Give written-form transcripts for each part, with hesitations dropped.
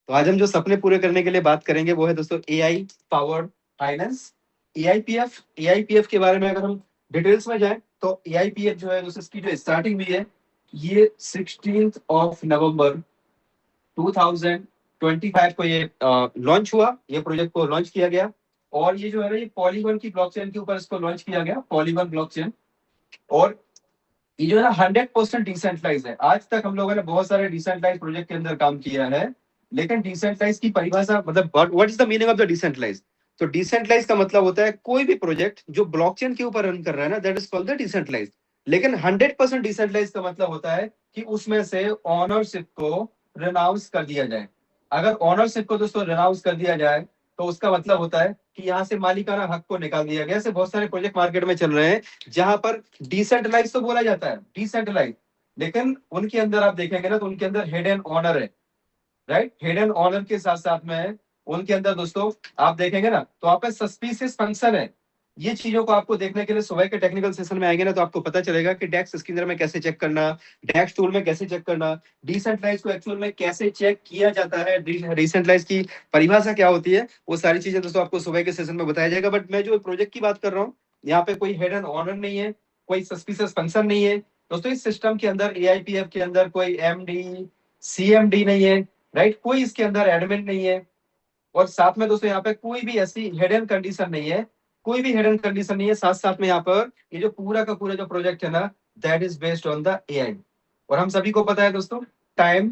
तो आज हम जो सपने पूरे करने के लिए बात करेंगे वो है दोस्तों एआई पावर्ड फाइनेंस, एआईपीएफ। एआईपीएफ के बारे में अगर हम डिटेल्स में जाएं तो एआईपीएफ जो है दोस्तों इसकी जो स्टार्टिंग हुई है ये 16 नवंबर 2025 को ये लॉन्च हुआ, ये प्रोजेक्ट को लॉन्च किया गया। और ये जो है ना ये पॉलीगॉन की ब्लॉकचेन के ऊपर इसको लॉन्च किया गया, पॉलीगॉन ब्लॉकचेन। और ये जो है ना 100% डिसेंट्रलाइज है। आज तक हम लोगों ने बहुत सारे डिसेंट्रलाइज प्रोजेक्ट के अंदर काम किया है, लेकिन डिसेंट्रलाइज की परिभाषा मतलब what is the meaning of the decentralise. तो डिसेंट्रलाइज का मतलब होता है कोई भी प्रोजेक्ट जो ब्लॉकचेन के ऊपर रन कर रहा है ना, that is called the decentralise. लेकिन 100% डिसेंट्रलाइज का मतलब होता है कि उसमें से ऑनरशिप को रिनाउंस कर दिया जाए। अगर ऑनरशिप को दोस्तों रिनाउंस कर दिया जाए तो उसका मतलब होता है कि यहाँ से मालिकाना हक को निकाल दिया गया। ऐसे बहुत सारे प्रोजेक्ट मार्केट में चल रहे हैं जहां पर डिसेंट्रलाइज तो बोला जाता है, डिसेंट्रलाइज, लेकिन उनके अंदर आप देखेंगे ना तो उनके अंदर हेड एंड ऑनर है, राइट। हेड एंड ऑनर के साथ साथ में उनके अंदर दोस्तों आप देखेंगे ना तो वहां पे सस्पिशियस फंक्शन है। ये चीजों को आपको देखने के लिए सुबह के टेक्निकल सेशन में आएंगे ना तो आपको पता चलेगा कि डेक्स स्कैनर में कैसे चेक करना, डेक्स टूल में कैसे चेक करना, डिसेंट्रलाइज को एक्चुअल में कैसे चेक किया जाता है, डिसेंट्रलाइज की परिभाषा क्या होती है, वो सारी चीजें दोस्तों आपको सुबह के सेशन में बताया जाएगा। बट मैं जो प्रोजेक्ट की बात कर रहा हूँ यहाँ पे कोई हेड एंड ऑनर नहीं है, कोई सस्पिशियस फंक्शन नहीं है दोस्तों। इस सिस्टम के अंदर एआईपीएफ के अंदर कोई एमडी सीएमडी नहीं है, राइट। कोई इसके अंदर एडमिन नहीं है। और साथ में दोस्तों यहाँ पे कोई भी ऐसी हिडन कंडीशन नहीं है, कोई भी हिडन कंडीशन नहीं है। साथ साथ में यहाँ पर ये जो पूरा का पूरा जो प्रोजेक्ट है ना that is based on the AI. और हम सभी को पता है दोस्तों टाइम,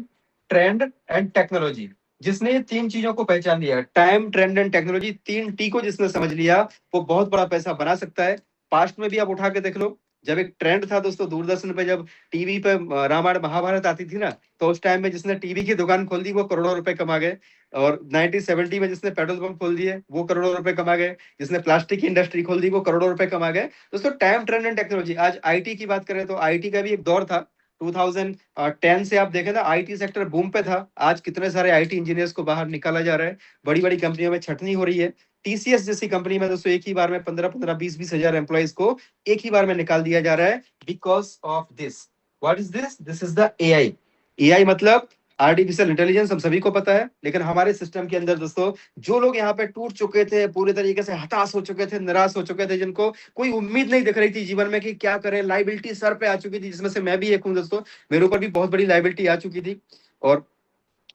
ट्रेंड एंड टेक्नोलॉजी, जिसने ये तीन चीजों को पहचान लिया, टाइम ट्रेंड एंड टेक्नोलॉजी, तीन टी को जिसने समझ लिया वो बहुत बड़ा पैसा बना सकता है। पास्ट में भी आप उठा के देख लो, जब एक ट्रेंड था दोस्तों दूरदर्शन पे, जब टीवी पे रामायण महाभारत आती थी ना तो उस टाइम में जिसने टीवी की दुकान खोल दी वो करोड़ों रुपए कमा गए। और 1970 में जिसने पेट्रोल पंप खोल दिए वो करोड़ों रुपए कमा गए, जिसने प्लास्टिक की इंडस्ट्री खोल दी वो करोड़ों रुपए कमा गए। दोस्तों टाइम ट्रेंड एंड टेक्नोलॉजी, आज आईटी की बात करें तो आईटी का भी एक दौर था। 2010 से आप देखें ना आईटी सेक्टर बूम पे था। आज कितने सारे आईटी इंजीनियर्स को बाहर निकाला जा रहा है, बड़ी बड़ी कंपनियों में छटनी हो रही है। टीसीएस जैसी कंपनी में दोस्तों एक ही बार में 15-15, 20-20 हजार एम्प्लॉइज को एक ही बार में निकाल दिया जा रहा है because of this. What is this? This is the AI. AI मतलब आर्टिफिशियल इंटेलिजेंस, हम सभी को पता है। लेकिन हमारे सिस्टम के अंदर दोस्तों जो लोग यहाँ पे टूट चुके थे, पूरे तरीके से हताश हो चुके थे, निराश हो चुके थे, जिनको कोई उम्मीद नहीं दिख रही थी जीवन में कि क्या करें, लाइबिलिटी सर पे आ चुकी थी, जिसमें से मैं भी एक हूँ दोस्तों। मेरे ऊपर भी बहुत बड़ी लाइबिलिटी आ चुकी थी। और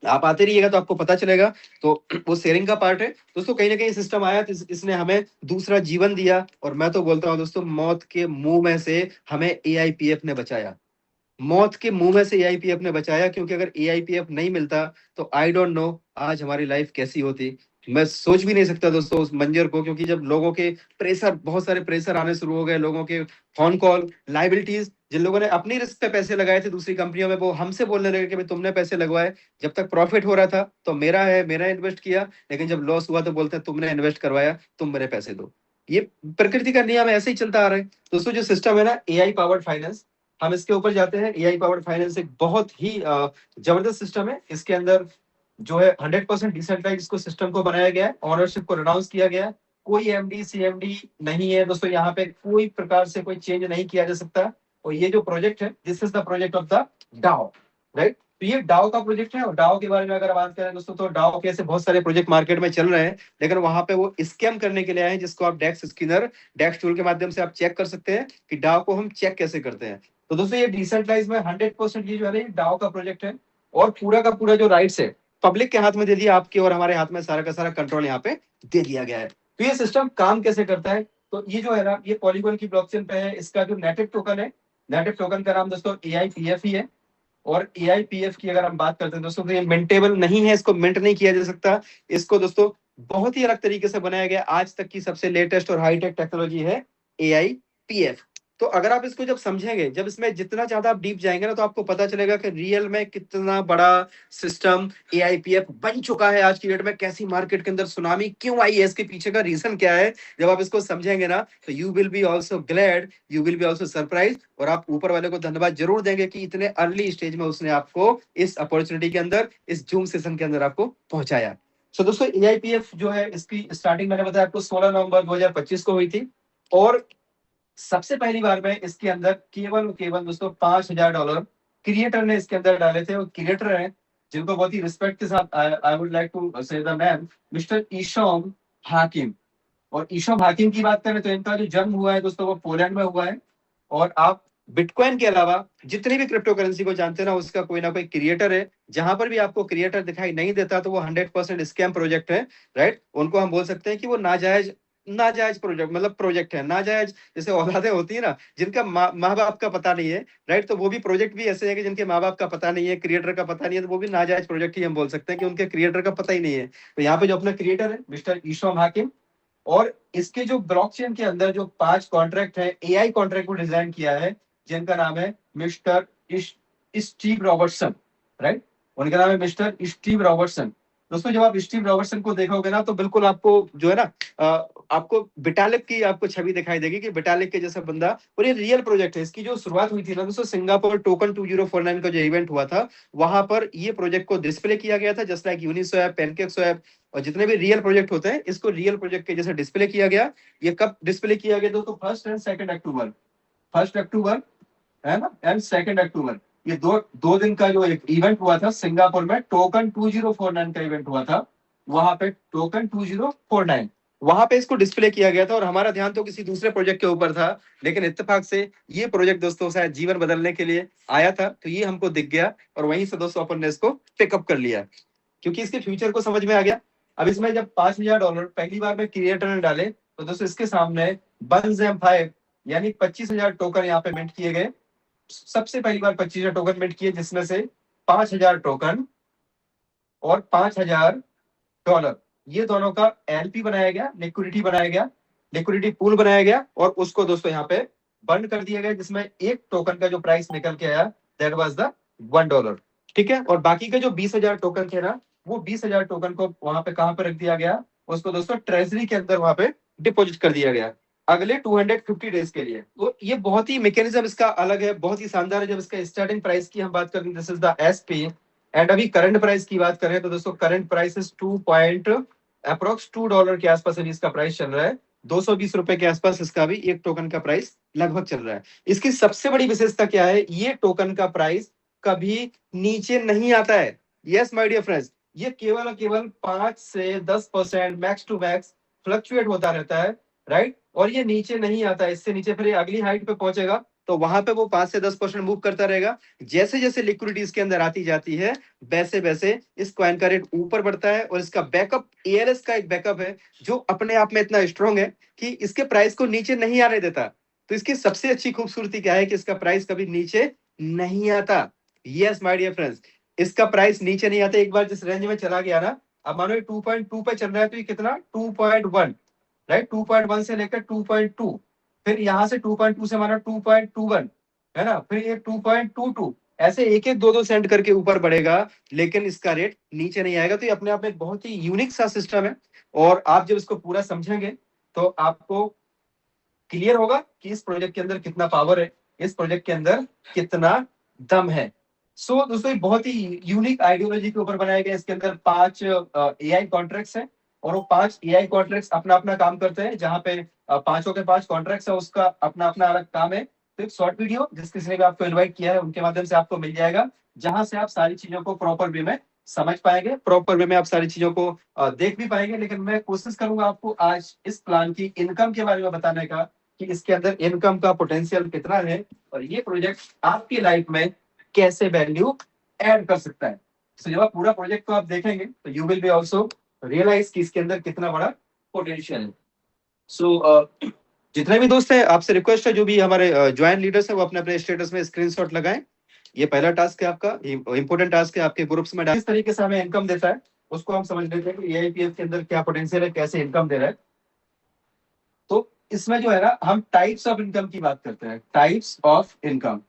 आप आते रहिएगा तो आपको पता चलेगा। तो वो शेयरिंग का पार्ट है दोस्तों। कहीं ना कहीं सिस्टम आया तो इसने हमें दूसरा जीवन दिया। और मैं तो बोलता हूँ दोस्तों मौत के मुंह में से हमें एआईपीएफ ने बचाया, मौत के मुंह में से एआईपीएफ ने बचाया। क्योंकि अगर एआईपीएफ नहीं मिलता तो आई डोंट नो आज हमारी लाइफ कैसी होती। मैं सोच भी नहीं सकता दोस्तों उस मंजर को। क्योंकि जब लोगों के प्रेशर, बहुत सारे प्रेशर आने शुरू हो गए, लोगों के फोन कॉल, लाइबिलिटीज, जिन लोगों ने अपनी रिस्क पे पैसे लगाए थे दूसरी कंपनियों में वो हमसे बोलने लगे कि भाई तुमने पैसे लगवाए। जब तक प्रॉफिट हो रहा था तो मेरा है, मेरा इन्वेस्ट किया, लेकिन जब लॉस हुआ तो बोलते हैं तुमने इन्वेस्ट करवाया, तुम मेरे पैसे दो। ये प्रकृति का नियम ऐसे ही चलता आ रहा है दोस्तों। जो सिस्टम है ना एआई पावर्ड फाइनेंस, हम इसके ऊपर जाते हैं। एआई पावर्ड फाइनेंस एक बहुत ही जबरदस्त सिस्टम है। इसके अंदर जो है 100% डिसेंट्रलाइज इसको सिस्टम को बनाया गया है, ऑनरशिप को रिनाउंस किया गया है। कोई एमडी सीएमडी नहीं है दोस्तों, यहाँ पे कोई प्रकार से कोई चेंज नहीं किया जा सकता। और ये जो प्रोजेक्ट है this is the project of the Dow, right. तो ये डाओ का प्रोजेक्ट है। और डाओ के बारे में अगर बात करें दोस्तों तो डाओ के ऐसे बहुत सारे प्रोजेक्ट मार्केट में चल रहे हैं, लेकिन वहां पे वो स्कैम करने के लिए आए हैं, जिसको आप डेक्स स्किनर, डेक्स टूल के माध्यम से आप चेक कर सकते हैं कि डाओ को हम चेक कैसे करते हैं। तो दोस्तों ये डिसेंट्रलाइज में 100% ये जो है डाओ का प्रोजेक्ट है। और पूरा का पूरा जो राइट्स है पब्लिक के हाथ में दे दिया, आपके और हमारे हाथ में सारा का सारा कंट्रोल यहाँ पे दे दिया गया है। तो ये सिस्टम काम कैसे करता है? तो ये जो है ना ये पॉलीगॉन की ब्लॉकचेन पे है। इसका जो नेटिव टोकन है, नेटिव टोकन का नाम दोस्तों एआईपीएफ ही है। और एआईपीएफ की अगर हम बात करते हैं दोस्तों तो ये मिंटेबल नहीं है, इसको मिंट नहीं किया जा सकता। इसको दोस्तों बहुत ही अलग तरीके से बनाया गया। आज तक की सबसे लेटेस्ट और हाईटेक टेक्नोलॉजी है एआईपीएफ। तो अगर आप इसको जब समझेंगे, जब इसमें जितना ज्यादा आप डीप जाएंगे ना तो आपको पता चलेगा कि रियल में कितना बड़ा सिस्टम एआईपीएफ बन चुका है आज की डेट में। कैसी मार्केट के अंदर सुनामी क्यों आई है, इसके पीछे का रीजन क्या है, जब आप इसको समझेंगे ना तो you will be also glad, you will be also surprise. और आप ऊपर वाले को धन्यवाद जरूर देंगे कि इतने अर्ली स्टेज में उसने आपको इस अपॉर्चुनिटी के अंदर, इस जूम सेशन के अंदर आपको पहुंचाया। सो दोस्तों एआईपीएफ जो है इसकी स्टार्टिंग मैंने बताया आपको 16 नवंबर 2025 को हुई थी। और सबसे पहली बार में इसके अंदर केवल दोस्तों $5,000 क्रिएटर ने इसके अंदर डाले थे। और क्रिएटर है जिनको बहुत ही रिस्पेक्ट के साथ आई वुड लाइक टू से द मैन मिस्टर ईशॉम हाकिम। और ईशॉम हाकिम की बात करें तो इनका जो जन्म हुआ है दोस्तों वो पोलैंड में हुआ है। और आप बिटकॉइन के अलावा जितनी भी क्रिप्टो करेंसी को जानते हैं ना, उसका कोई ना कोई क्रिएटर है। जहां पर भी आपको क्रिएटर दिखाई नहीं देता तो वो 100% स्कैम प्रोजेक्ट है, राइट। उनको हम बोल सकते हैं कि वो नाजायज नाजायज प्रोजेक्ट, मतलब प्रोजेक्ट है नाजायज। जैसे औलादे होती है ना, जिनका माँ बाप का पता नहीं है, राइट, तो वो भी प्रोजेक्ट भी ऐसे है कि जिनके माँ बाप का पता नहीं है, क्रिएटर का पता नहीं है, तो वो भी नाजायज प्रोजेक्ट ही हम बोल सकते हैं कि उनके क्रिएटर का पता ही नहीं है। तो यहाँ पे जो अपना क्रिएटर है मिस्टर ईशॉम हाकिम, और इसके जो ब्लॉकचेन के अंदर जो 5 कॉन्ट्रैक्ट है, एआई कॉन्ट्रैक्ट को डिजाइन किया है, जिनका नाम है मिस्टर स्टीव रॉबर्टसन, राइट। उनका नाम है मिस्टर स्टीव रॉबर्टसन। दोस्तों जब आप स्टीव रॉबर्टसन को देखोगे ना, तो बिल्कुल आपको जो है ना, आपको विटालिक की आपको छवि दिखाई देगी कि विटालिक के जैसा बंदा। और ये रियल प्रोजेक्ट है। इसकी जो शुरुआत हुई थी ना दोस्तों, सिंगापुर टोकन 2049 का जो इवेंट हुआ था, वहां पर ये प्रोजेक्ट को डिस्प्ले किया गया था, जस्ट लाइक यूनिस्वैप, पैनकेकस्वैप और जितने भी रियल प्रोजेक्ट होते हैं, इसको रियल प्रोजेक्ट के जैसे डिस्प्ले किया गया। ये कब डिस्प्ले किया गया दोस्तों? 1 एंड 2 अक्टूबर, 1 अक्टूबर है ना, एंड 2 अक्टूबर। ये दो दिन का जो एक इवेंट हुआ था सिंगापुर में, टोकन 2049 का इवेंट हुआ था। वहां पे टोकन 2049, वहां पे इसको डिस्प्ले किया गया था। और हमारा ध्यान तो किसी दूसरे प्रोजेक्ट के ऊपर था, लेकिन इत्तेफाक से ये प्रोजेक्ट दोस्तों शायद जीवन बदलने के लिए आया था, तो ये हमको दिख गया और वहीं से दोस्तों अपन ने इसको पिकअप कर लिया, क्योंकि इसके फ्यूचर को समझ में आ गया। अब इसमें जब $5000 पहली बार में क्रिएटर ने डाले, तो दोस्तों इसके सामने BunZem5 यानी 25,000 टोकन यहाँ पे मिंट किए गए। सबसे पहली बार 25,000 टोकन मिंट किए, जिसमें से 5,000 टोकन और $5,000 ये दोनों का एलपी बनाया गया, लिक्विडिटी बनाया गया, लिक्विडिटी पूल बनाया गया, और उसको दोस्तों यहाँ पे बंद कर दिया गया, जिसमें एक टोकन का जो प्राइस निकल के आया दैट वाज द $1। ठीक है। और बाकी के जो 20,000 टोकन थे ना, वो 20,000 टोकन को वहां पे कहां पर रख दिया गया? उसको दोस्तों ट्रेजरी के अंदर वहां पे डिपॉजिट कर दिया गया अगले 250 डेज के लिए। तो ये बहुत ही मैकेनिज्म इसका अलग है, बहुत ही शानदार है। जब इसका स्टार्टिंग प्राइस की हम बात करें, this is the SP. And अभी करंट प्राइस की बात करें तो दोस्तों करंट प्राइस इज अप्रोक्स $2 के आसपास अभी इसका प्राइस चल रहा है। 220 रुपए के आसपास इसका भी एक टोकन का प्राइस लगभग चल रहा है। इसकी सबसे बड़ी विशेषता क्या है? ये टोकन का प्राइस कभी नीचे नहीं आता है। यस माय डियर फ्रेंड्स, ये केवल और केवल 5 से 10% मैक्स टू मैक्स फ्लक्चुएट होता रहता है, राइट। और ये नीचे नहीं आता है, इससे नीचे फिर ये अगली हाइट पे पहुंचेगा, तो वहां पे वो 5 से 10% मूव करता रहेगा। जैसे जैसे लिक्विडिटी इसके अंदर आती जाती है, वैसे वैसे इस कॉइन का रेट ऊपर बढ़ता है। और इसका बैकअप एएलएस का एक बैकअप है, जो अपने आप में इतना स्ट्रॉन्ग है कि इसके प्राइस को नीचे नहीं आने देता। तो इसकी सबसे अच्छी खूबसूरती क्या है कि इसका प्राइस कभी नीचे नहीं आता। यस माय डियर फ्रेंड्स, इसका प्राइस नीचे नहीं आता। एक बार जिस रेंज में चला गया ना, अब मानो ये 2.2 पे चल रहा है, तो ये कितना 2.1, राइट। 2.1 से लेकर 2.2, फिर यहां से 2.2 से मानो 2.21, है ना, फिर ये 2.22, ऐसे एक एक दो सेंट करके ऊपर बढ़ेगा, लेकिन इसका रेट नीचे नहीं आएगा। तो ये अपने आप में एक बहुत ही यूनिक सा सिस्टम है। और आप जब इसको पूरा समझेंगे तो आपको क्लियर होगा कि इस प्रोजेक्ट के अंदर कितना पावर है, इस प्रोजेक्ट के अंदर कितना दम है। सो दोस्तों ये बहुत ही यूनिक आइडियोलॉजी के ऊपर बनाया गया। इसके अंदर 5 एआई कॉन्ट्रैक्ट्स हैं, और वो 5 एआई कॉन्ट्रैक्ट्स अपना अपना काम करते हैं। जहां पे पांचों के 5 कॉन्ट्रैक्ट्स है, उसका अपना अपना अलग काम है। तो एक शॉर्ट वीडियो जिस किसी ने भी आपको इन्वाइट किया है, उनके माध्यम से आपको मिल जाएगा, जहां से आप सारी चीजों को प्रॉपर वे में समझ पाएंगे, प्रॉपर वे में आप सारी चीजों को देख भी पाएंगे। लेकिन मैं कोशिश करूंगा आपको आज इस प्लान की इनकम के बारे में बताने का, कि इसके अंदर इनकम का पोटेंशियल कितना है, और ये प्रोजेक्ट आपकी लाइफ में कैसे वैल्यू ऐड कर सकता है। तो जब आप पूरा प्रोजेक्ट को आप देखेंगे, तो you will be also realise कि इसके अंदर कितना बड़ा पोटेंशियल है। सो जितने भी दोस्त हैं, आपसे रिक्वेस्ट है, जो भी हमारे ज्वाइन लीडर्स हैं, वो अपने अपने स्टेटस में स्क्रीनशॉट लगाएं। ये पहला टास्क है आपका, इंपोर्टेंट टास्क है, आपके ग्रुप्स में किस तरीके से हमें इनकम देता है, उसको हम समझ लेते हैं कि एआईपीएफ के अंदर क्या पोटेंशियल है, कैसे इनकम दे रहा है। तो इसमें जो है ना, हम टाइप्स ऑफ इनकम की बात करते हैं, टाइप्स ऑफ इनकम।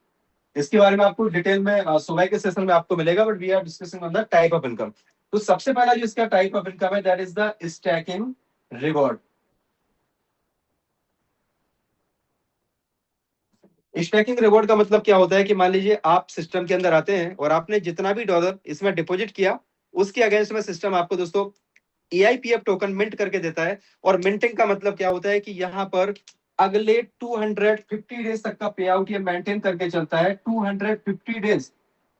इसके बारे में आपको डिटेल में सुबह के सेशन में आपको मिलेगा, but we are discussing on the type of income. तो सबसे पहला जो इसका टाइप ऑफ इनकम है, that is the staking reward. Staking reward का मतलब क्या होता है कि मान लीजिए आप सिस्टम के अंदर आते हैं और आपने जितना भी डॉलर इसमें डिपॉजिट किया, उसके अगेंस्ट में सिस्टम आपको दोस्तों एआईपीएफ टोकन मिंट करके देता है। और मिंटिंग का मतलब क्या होता है कि यहाँ पर अगले 250 डेज तक का पे आउट ये मेंटेन करके चलता है। 250 डेज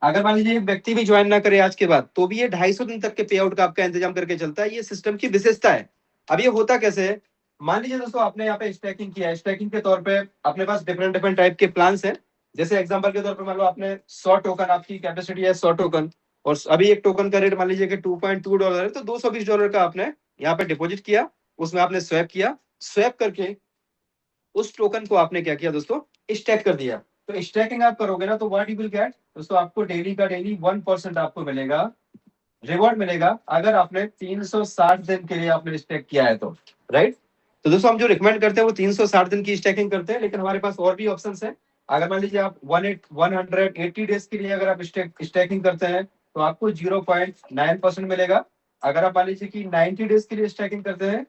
अगर मान लीजिए एक व्यक्ति भी ज्वाइन ना करे आज के बाद, तो भी ये 250 दिन तक के पे आउट का आपका इंतजाम करके चलता है। ये सिस्टम की विशेषता है। अब ये होता कैसे है, मान लीजिए दोस्तों आपने यहाँ पे स्टैकिंग किया है, स्टैकिंग के तौर पे अपने पास डिफरेंट डिफरेंट टाइप के प्लान्स हैं। जैसे एग्जांपल के तौर पे मान लो आपने 100 टोकन, आपकी कैपेसिटी है 100 टोकन, और अभी एक टोकन का रेट मान लीजिए कि $2.2 है, तो $220 का आपने यहाँ पे डिपॉजिट किया, उसमें आपने स्वैप किया, स्वैप करके उस टोकन को आपने क्या किया दोस्तों, स्टैक कर दिया। तो स्टैकिंग आप करोगे ना, तो व्हाट यू विल गेट दोस्तों, आपको डेली का डेली 1% आपको मिलेगा, रिवॉर्ड मिलेगा, अगर आपने 360 दिन के लिए आपने स्टैक किया है तो, राइट। तो दोस्तों हम जो रिकमेंड करते हैं वो 360 दिन की स्टैकिंग करते हैं, लेकिन हमारे पास और भी ऑप्शंस हैं। अगर मान लीजिए आप 180 डेज के लिए अगर आप स्टैकिंग करते हैं तो आपको 0.9% मिलेगा। अगर आप मान लीजिए कि 90 डेज के लिए स्टैकिंग करते हैं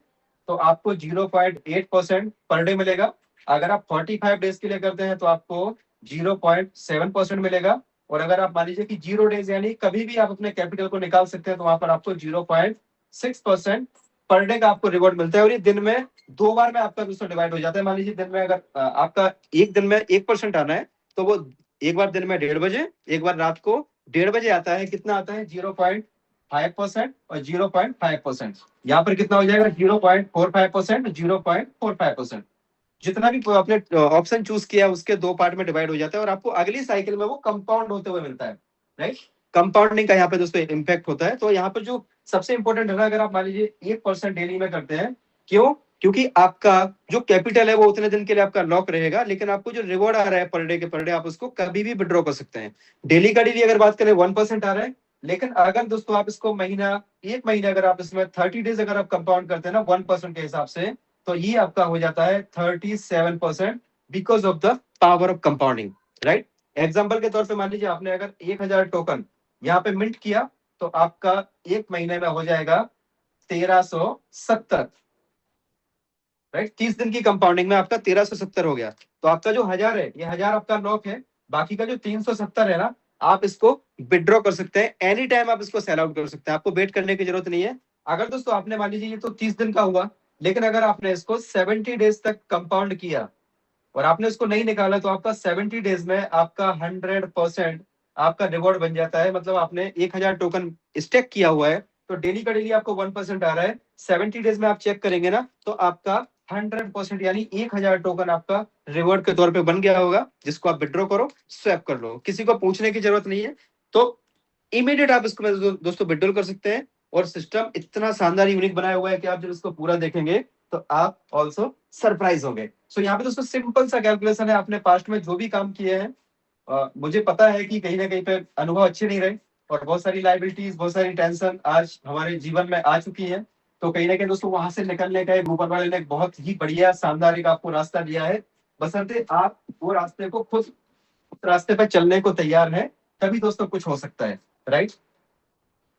तो आपको 0.8% पर डे मिलेगा। अगर आप 45 डेज के लिए करते हैं तो आपको 0.7% मिलेगा। और अगर आप मान लीजिए कि 0 डेज यानी कभी भी आप अपने कैपिटल को निकाल सकते हैं, तो वहां पर आपको 0.6% पर डे का आपको रिवॉर्ड मिलता है। और ये दिन में 2 बार में आपका दोस्तों डिवाइड हो जाता है। मान लीजिए दिन में अगर आपका एक दिन में 1% आना है, तो वो एक बार दिन में 1:30 बजे, एक बार रात को 1:30 बजे आता है। कितना आता है, 0.5% और 0.5%। यहाँ पर कितना हो जाएगा, 0.45%, 0.45%। जितना भी आपने ऑप्शन चूज किया उसके 2 पार्ट में डिवाइड हो जाता है, और आपको अगली साइकिल में वो कंपाउंड होते हुए मिलता है, राइट। कंपाउंडिंग का यहाँ पे दोस्तों इम्पैक्ट होता है। तो यहाँ पर जो सबसे इंपॉर्टेंट है ना, अगर आप मान लीजिए 1% डेली में करते हैं, क्यों, क्योंकि आपका जो कैपिटल है वो उतने दिन के लिए आपका लॉक रहेगा, लेकिन आपको जो रिवॉर्ड आ रहा है पर डे के पर डे, आप उसको कभी भी विड्रॉ कर सकते हैं। डेली का डेली अगर बात करें 1% आ रहा है, लेकिन अगर दोस्तों आप इसको एक महीना अगर आप इसमें 30 डेज अगर आप कंपाउंड करते हैं ना 1% के हिसाब से, तो ये आपका हो जाता है 37%, because of the power of compounding, right. Example के तौर पे मान लीजिए आपने अगर 1000 टोकन यहाँ पे मिंट किया, तो आपका एक महीने में हो जाएगा 1370, राइट। 30 दिन की कंपाउंडिंग में आपका 1370 हो गया। तो आपका जो 1000 है, ये 1000 आपका लॉक है। बाकी का जो 370 है ना, आप इसको विड्रॉ कर सकते हैं, एनी टाइम आप इसको सेल आउट कर सकते हैं, आपको वेट करने की जरूरत नहीं है। अगर दोस्तों आपने मान लीजिए ये तो 30 दिन का हुआ, लेकिन अगर आपने इसको 70 डेज तक कंपाउंड किया और आपने इसको नहीं निकाला, तो आपका 70 डेज में आपका 100% आपका रिवॉर्ड बन जाता है। मतलब आपने 1000 टोकन स्टेक किया हुआ है, तो डेली का डेली आपको 1% आ रहा है। 70 डेज में आप चेक करेंगे ना, तो आपका 100% यानी 1000 टोकन आपका रिवॉर्ड के तौर पे बन गया होगा, जिसको आप विड्रॉ करो, स्वैप कर लो, किसी को पूछने की जरूरत नहीं है। तो इमीडिएट आप इसको दोस्तों विड्रॉ कर सकते हैं। और सिस्टम इतना शानदार यूनिक बनाया हुआ है कि आप जब इसको पूरा देखेंगे तो आप ऑल्सो सरप्राइज होंगे। सो यहाँ पे दोस्तों सिंपल सा कैलकुलेशन है। आपने पास्ट में जो भी काम किए हैं, मुझे पता है कि कहीं ना कहीं पे अनुभव अच्छे नहीं रहे, और बहुत सारी लाइबिलिटीज, बहुत सारी टेंशन आज हमारे जीवन में आ चुकी है। तो कहीं ना कहीं दोस्तों वहां से निकलने का एक ऊपर वाले ने एक बहुत ही बढ़िया शानदार एक आपको रास्ता दिया है। बशर्ते आप वो रास्ते को खुद उस रास्ते पर चलने को तैयार है, तभी दोस्तों कुछ हो सकता है, राइट।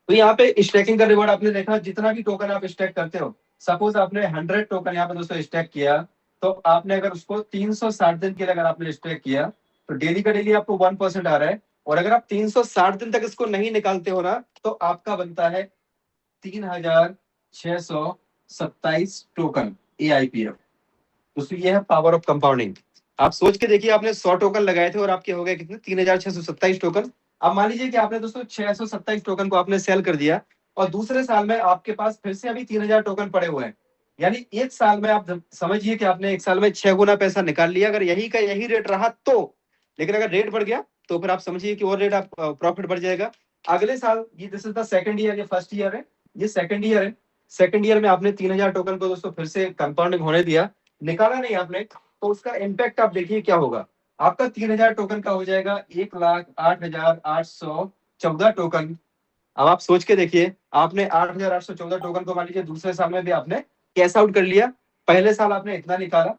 तो यहाँ पे स्टैकिंग का रिवॉर्ड आपने देखा, जितना भी टोकन आप स्टैक करते हो, सपोज आपने 100 टोकन यहाँ पे दोस्तों स्टैक किया, तो आपने अगर उसको 360 दिन के लिए अगर आपने स्टैक किया, तो डेली का डेली आपको 1% आ रहा है। और अगर आप 360 दिन तक इसको नहीं निकालते हो ना, तो आपका बनता है 3627 टोकन AIPF। तो ये है पावर ऑफ कंपाउंडिंग। आप सोच के देखिए, आपने 100 टोकन लगाए थे और आपके हो गए कितने, 3627 टोकन। अब मान लीजिए कि आपने दोस्तों 627 टोकन को आपने सेल कर दिया, और दूसरे साल में आपके पास फिर से अभी 3000 टोकन पड़े हुए हैं। यानी एक साल में आप समझिए कि आपने एक साल में 6 गुना पैसा निकाल लिया, अगर यही का यही रेट रहा तो। लेकिन अगर रेट बढ़ गया तो फिर आप समझिए कि और रेट आप प्रॉफिट बढ़ जाएगा। अगले साल, ये this is the second year, ये फर्स्ट ईयर है, ये सेकंड ईयर है। सेकंड ईयर में आपने 3000 टोकन को दोस्तों फिर से कंपाउंडिंग होने दिया, निकाला नहीं आपने, तो उसका इम्पैक्ट आप देखिए क्या होगा। आपका 3000 टोकन का हो जाएगा 1,08,814 टोकन। अब आप सोच के देखिए, आपने 8,814 टोकन को मान लीजिए दूसरे साल में भी आपने कैश आउट कर लिया। पहले साल आपने इतना निकाला,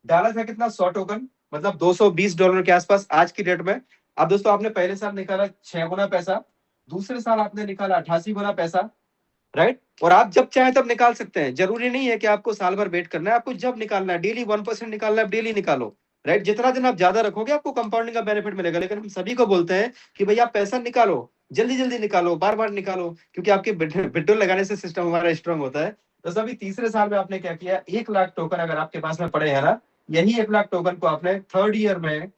डाला था कितना, 100 टोकन, मतलब $220 के आसपास आज की डेट में। अब दोस्तों आपने पहले साल निकाला 6 गुना पैसा, दूसरे साल आपने निकाला 88 गुना पैसा, राइट। और आप जब चाहे तब निकाल सकते हैं, जरूरी नहीं है कि आपको साल भर वेट करना है, आपको जब निकालना है, डेली 1% निकालना है, डेली निकालो, राइट। जितना दिन आप ज्यादा रखोगे आपको कंपाउंडिंग का बेनिफिट मिलेगा। लेकिन हम सभी को बोलते हैं कि भैया पैसा निकालो, जल्दी जल्दी निकालो, बार बार निकालो, क्योंकि आपके विड्रॉल लगाने से सिस्टम हमारा स्ट्रांग होता है। तो सभी तीसरे साल में आपने क्या किया, 1 लाख टोकन अगर आपके पास में पड़े हैं ना, यही 1 लाख टोकन को आपने थर्ड ईयर में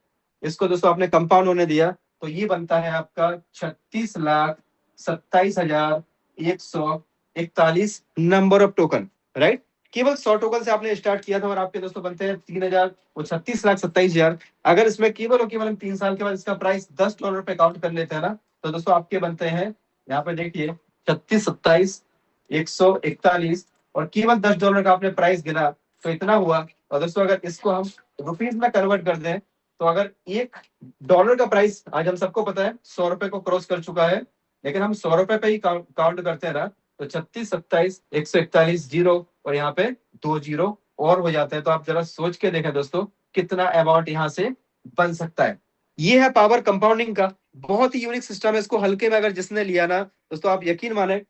इसको दोस्तों आपने कंपाउंड होने दिया। तो ये बनता है आपका 36,27,141 नंबर ऑफ टोकन, राइट। केवल 100 टोकन से आपने स्टार्ट किया था और आपके दोस्तों बनते हैं 3,000 और 36,27,000। अगर इसमें केवल और केवल हम 3 साल के बाद इसका प्राइस $10 पे काउंट कर लेते हैं ना, तो दोस्तों आपके बनते हैं, यहाँ पे देखिए 36,27,141, और केवल $10 का आपने प्राइस गिना तो इतना हुआ। और दोस्तों अगर इसको हम रुपीज में कन्वर्ट कर दें, तो अगर $1 का प्राइस आज हम सबको पता है 100 रुपए को क्रॉस कर चुका है, लेकिन हम 100 रुपए पे ही काउंट करते हैं ना, तो 36,27,141 जीरो और यहाँ पे 2 जीरो और हो जाते हैं। तो आप जरा सोच के देखें दोस्तों कितना अमाउंट यहाँ से बन सकता है। ये है पावर कंपाउंडिंग का बहुत ही यूनिक सिस्टम है। इसको हल्के में अगर जिसने लिया ना दोस्तों, आप यकीन माने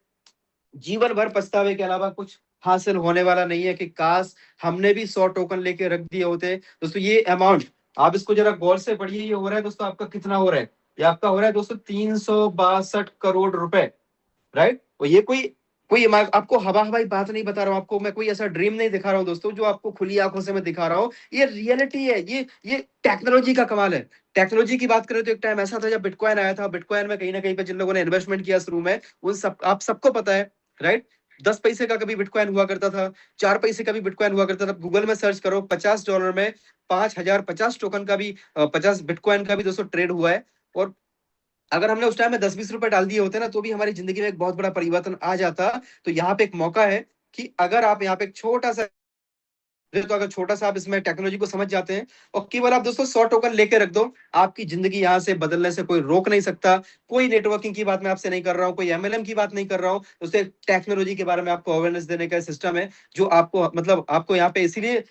जीवन भर पछतावे के अलावा कुछ हासिल होने वाला नहीं है कि काश हमने भी 100 टोकन लेके रख दिए होते। दोस्तों ये अमाउंट आप इसको जरा गौर से पढ़िए, ये हो रहा है दोस्तों आपका कितना हो रहा है, ये आपका हो रहा है दोस्तों 362 करोड़ रुपए, राइट। और ये कोई कोई आपको हवा हवाई बात नहीं बता रहा हूं, आपको मैं कोई ऐसा ड्रीम नहीं दिखा रहा हूं दोस्तों जो आपको खुली आंखों से मैं दिखा रहा हूं, ये रियलिटी है। ये टेक्नोलॉजी का कमाल है। टेक्नोलॉजी की बात करें तो एक टाइम ऐसा था जब बिटकॉइन आया था, बिटकॉइन में कहीं ना कहीं पे जिन लोगों ने इन्वेस्टमेंट किया शुरू में, उन सब आप सबको पता है, राइट। 10 पैसे का कभी बिटकॉइन हुआ करता था, 4 पैसे का भी बिटकॉइन हुआ करता था। गूगल में सर्च करो, $50 में 5,050 टोकन का भी 50 बिटकॉइन का भी दोस्तों ट्रेड हुआ है। और अगर हमने उस टाइम में 10-20 रुपए डाल दिए होते ना, तो भी हमारी जिंदगी में एक बहुत बड़ा परिवर्तन आ जाता। तो यहाँ पे एक मौका है कि अगर आप यहाँ पे एक छोटा सा, तो अगर छोटा सा आप इसमें टेक्नोलॉजी को समझ जाते हैं और केवल आप दोस्तों 100 टोकन लेके रख दो, आपकी जिंदगी यहाँ से बदलने से कोई रोक नहीं सकता। कोई नेटवर्किंग की बात मैं आपसे नहीं कर रहा हूँ, कोई एमएलएम की बात नहीं कर रहा हूँ, दोस्तों टेक्नोलॉजी के बारे में आपको अवेयरनेस देने का सिस्टम है, जो आपको मतलब आपको यहाँ पे इसीलिए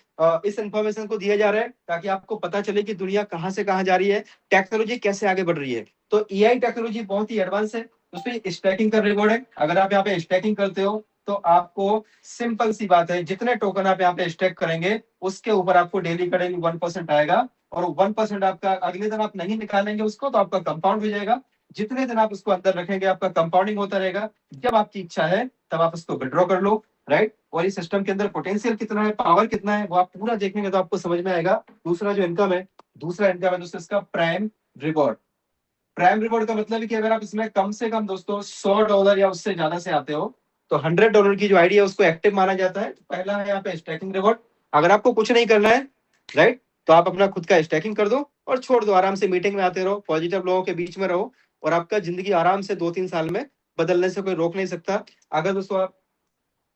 इस इंफॉर्मेशन को दिया जा रहा है ताकि आपको पता चले कि दुनिया कहाँ से कहाँ जा रही है, टेक्नोलॉजी कैसे आगे बढ़ रही है। तो एआई टेक्नोलॉजी बहुत ही एडवांस है दोस्तों। स्टैकिंग का रिवॉर्ड है, अगर आप यहाँ पे स्टैकिंग करते हो तो आपको सिंपल सी बात है, जितने टोकन आप यहाँ पे स्टेक करेंगे उसके ऊपर आपको डेली का डेली 1% आएगा, और 1% आपका अगले दिन आप नहीं निकालेंगे उसको तो आपका कंपाउंड हो जाएगा। जितने दिन आप उसको अंदर रखेंगे आपका कंपाउंडिंग होता रहेगा। जब आपकी इच्छा है तब आप उसको विड्रॉ कर लो, राइट। और इस सिस्टम के अंदर पोटेंशियल कितना है, पावर कितना है, वो आप पूरा देखेंगे तो आपको समझ में आएगा। दूसरा जो इनकम है, दूसरा इनकम है दोस्तों इसका प्राइम रिवॉर्ड। प्राइम रिवॉर्ड का मतलब है कि अगर आप इसमें कम से कम दोस्तों $100 या उससे ज्यादा से आते हो, तो $100 की जो आईडी है उसको एक्टिव माना जाता है। पहला है यहाँ पे स्टैकिंग रिवॉर्ड। अगर आपको कुछ नहीं करना है, राइट, तो आप अपना खुद का स्टैकिंग कर दो और छोड़ दो, आराम से मीटिंग में आते रहो, पॉजिटिव लोगों के बीच में रहो, और आपका जिंदगी आराम से 2-3 साल में बदलने से कोई रोक नहीं सकता। अगर दोस्तों आप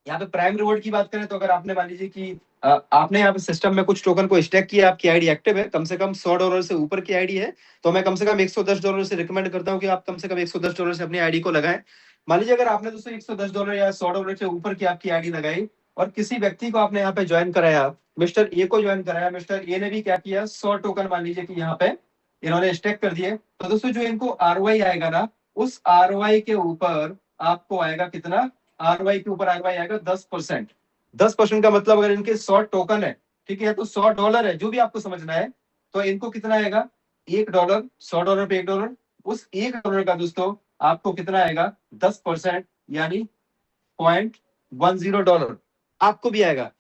यहाँ पे प्राइम रिवॉर्ड की बात करें, तो अगर आपने मान लीजिए कि आपने यहाँ पे सिस्टम में कुछ टोकन को स्टैक किया, आपकी आईडी एक्टिव है, कम से कम $100 से ऊपर की आईडी है, तो मैं कम से कम $110 से रिकमेंड करता हूँ कि आप कम से कम $110 से अपनी आईडी को लगाएं। मान लीजिए अगर आपने दोस्तों $110 या $100 से ऊपर की आपकी आईडी लगाई और किसी व्यक्ति को आपने यहाँ पे ज्वाइन कराया, मिस्टर ए को ज्वाइन कराया, मिस्टर ए ने भी क्या किया, 100 टोकन मान लीजिए कि यहाँ पे इन्होंने स्टेक कर दिए, तो दोस्तों जो इनको आरओआई आएगा ना, उस आरओआई के ऊपर आपको आएगा कितना, आरओआई के ऊपर आरओआई आएगा 10%। 10% का मतलब अगर इनके 100 टोकन है, ठीक है, तो $100 है, जो भी आपको समझना है, तो इनको कितना आएगा, $1, $100 पे $1, उस $1 का दोस्तों आपको कितना आएगा, 10%, यानी $0.10 आपको भी आएगा।